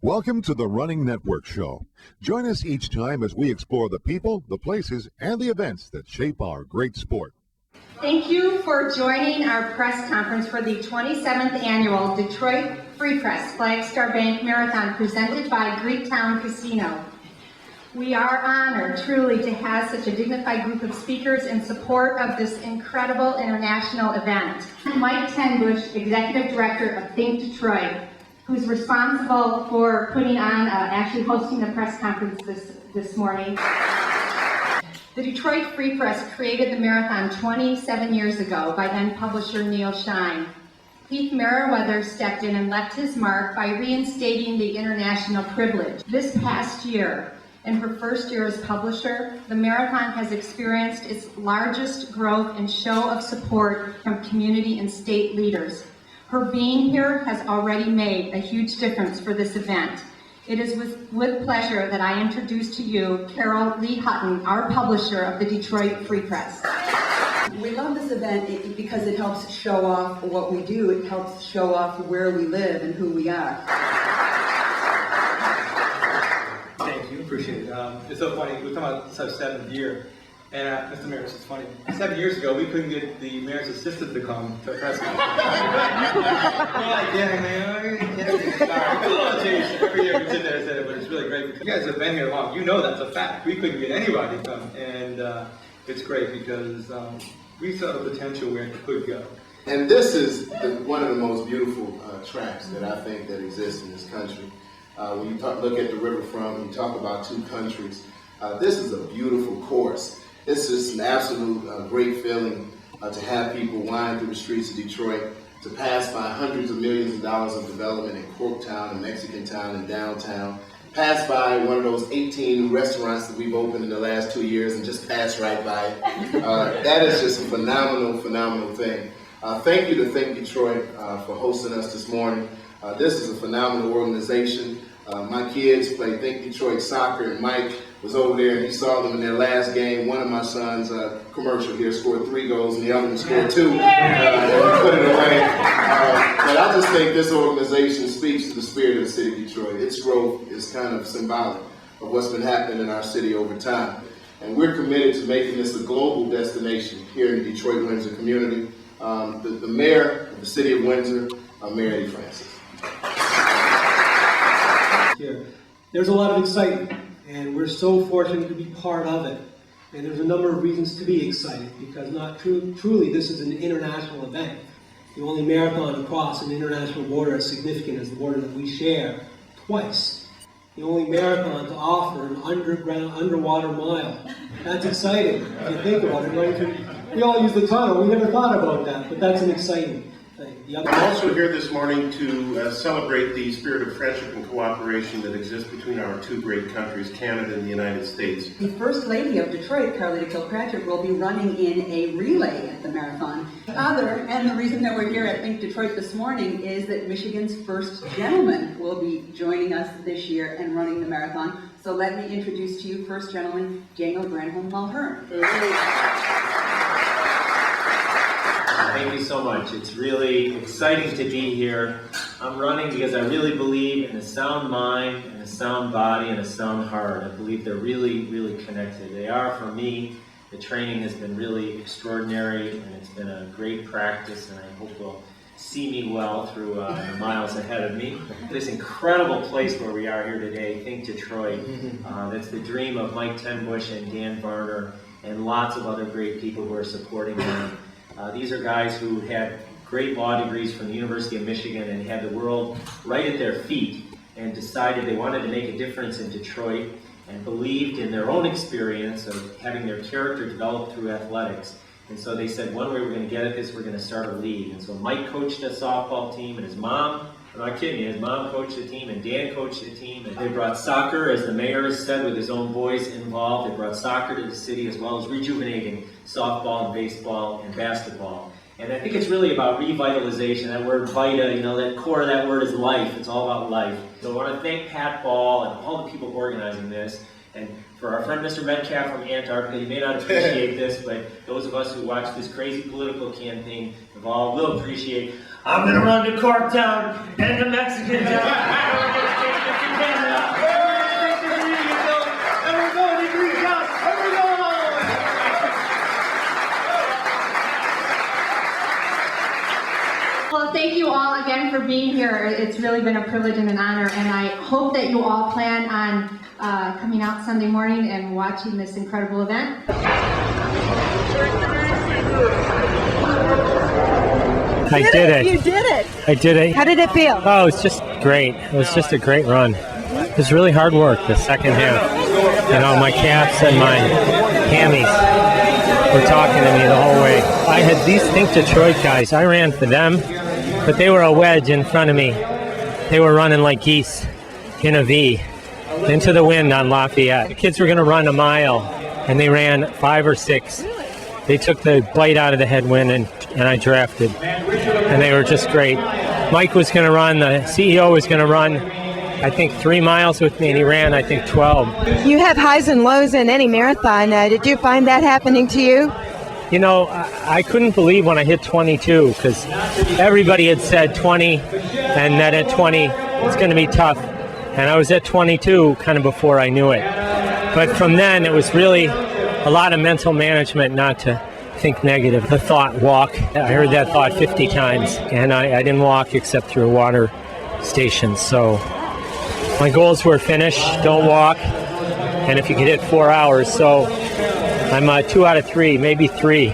Welcome to the Running Network Show. Join us each time as we explore the people, the places, and the events that shape our great sport. Thank you for joining our press conference for the 27th Annual Detroit Free Press Flagstar Bank Marathon presented by Greektown Casino. We are honored truly to have such a dignified group of speakers in support of this incredible international event. Mike Tenbush, Executive Director of Think Detroit, who's responsible for putting on, actually hosting the press conference this morning. The Detroit Free Press created the marathon 27 years ago by then publisher Neil Shine. Keith Merriweather stepped in and left his mark by reinstating the international privilege. This past year, in her first year as publisher, the marathon has experienced its largest growth and show of support from community and state leaders. Her being here has already made a huge difference for this event. It is with pleasure that I introduce to you Carol Lee Hutton, our publisher of the Detroit Free Press. We love this event because it helps show off what we do. It helps show off where we live and who we are. Thank you, appreciate it. It's so funny, we're talking about this 7th year. And Mr. Mayor, this is funny. 7 years ago, we couldn't get the mayor's assistant to come to a press conference. We're like, yeah, man, sorry. Every year we sit there and say it, but it's really great because you guys have been here long. You know that's a fact. We couldn't get anybody to come, and it's great because we saw the potential where it could go. And this is one of the most beautiful tracks that I think that exists in this country. When you look at the riverfront, when you talk about two countries, this is a beautiful course. It's just an absolute great feeling to have people wind through the streets of Detroit, to pass by hundreds of millions of dollars of development in Corktown and Mexican Town and downtown, pass by one of those 18 restaurants that we've opened in the last 2 years and just pass right by it. That is just a phenomenal thing. Thank you to Think Detroit for hosting us this morning. This is a phenomenal organization. My kids play Think Detroit soccer, and Mike was over there and he saw them in their last game. One of my sons, commercial here, scored 3 goals and the other one scored 2, and we put it away. But I just think this organization speaks to the spirit of the city of Detroit. Its growth is kind of symbolic of what's been happening in our city over time. And we're committed to making this a global destination here in the Detroit-Windsor community. The mayor of the city of Windsor, Mayor Eddie Francis. Here. There's a lot of excitement, and we're so fortunate to be part of it. And there's a number of reasons to be excited, because truly this is an international event. The only marathon across an international border as significant as the border that we share twice. The only marathon to offer an underwater mile. That's exciting if you think about it. Right? We all use the tunnel. We never thought about that, but that's an exciting thing. I'm also here this morning to celebrate the spirit of friendship and cooperation that exists between our two great countries, Canada and the United States. The First Lady of Detroit, Carlita Kilpatrick, will be running in a relay at the marathon. And the reason that we're here at Think Detroit this morning is that Michigan's first gentleman will be joining us this year and running the marathon. So let me introduce to you First Gentleman Daniel Granholm Mulhern. Thank you so much. It's really exciting to be here. I'm running because I really believe in a sound mind and a sound body and a sound heart. I believe they're really, really connected. They are for me. The training has been really extraordinary, and it's been a great practice, and I hope you'll see me well through the miles ahead of me. This incredible place where we are here today, Think Detroit, that's the dream of Mike Tenbush and Dan Varner and lots of other great people who are supporting them. These are guys who had great law degrees from the University of Michigan and had the world right at their feet and decided they wanted to make a difference in Detroit and believed in their own experience of having their character developed through athletics. And so they said, one way we're going to get at this, we're going to start a league. And so Mike coached a softball team, and his mom, I'm not kidding you, his mom coached the team, and Dan coached the team. And they brought soccer, as the mayor has said, with his own boys involved. They brought soccer to the city, as well as rejuvenating softball and baseball and basketball. And I think it's really about revitalization. That word vita, you know, that core of that word is life. It's all about life. So I want to thank Pat Ball and all the people organizing this. And for our friend Mr. Metcalf from Antarctica, you may not appreciate this, but those of us who watch this crazy political campaign will appreciate, I'm going to run to Corktown and to Mexican Town. being here. It's really been a privilege and an honor, and I hope that you all plan on coming out Sunday morning and watching this incredible event. I did it. You did it. I did it. How did it feel? Oh, it's just great. It was just a great run. It was really hard work, the second half. You know, my calves and my hammies were talking to me the whole way. I had these Think Detroit guys. I ran for them, but they were a wedge in front of me. They were running like geese in a V into the wind on Lafayette. The kids were going to run a mile, and they ran 5 or 6. They took the bite out of the headwind, and I drafted. And they were just great. Mike was going to run, the CEO was going to run, I think 3 miles with me, and he ran, I think, 12. You have highs and lows in any marathon. Did you find that happening to you? You know, I couldn't believe when I hit 22, because everybody had said 20, and that at 20 it's going to be tough. And I was at 22 kind of before I knew it. But from then, it was really a lot of mental management not to think negative. The thought, walk. I heard that thought 50 times, and I didn't walk except through a water station. So my goals were finish, don't walk, and if you could hit 4 hours. So I'm 2 out of 3, maybe 3.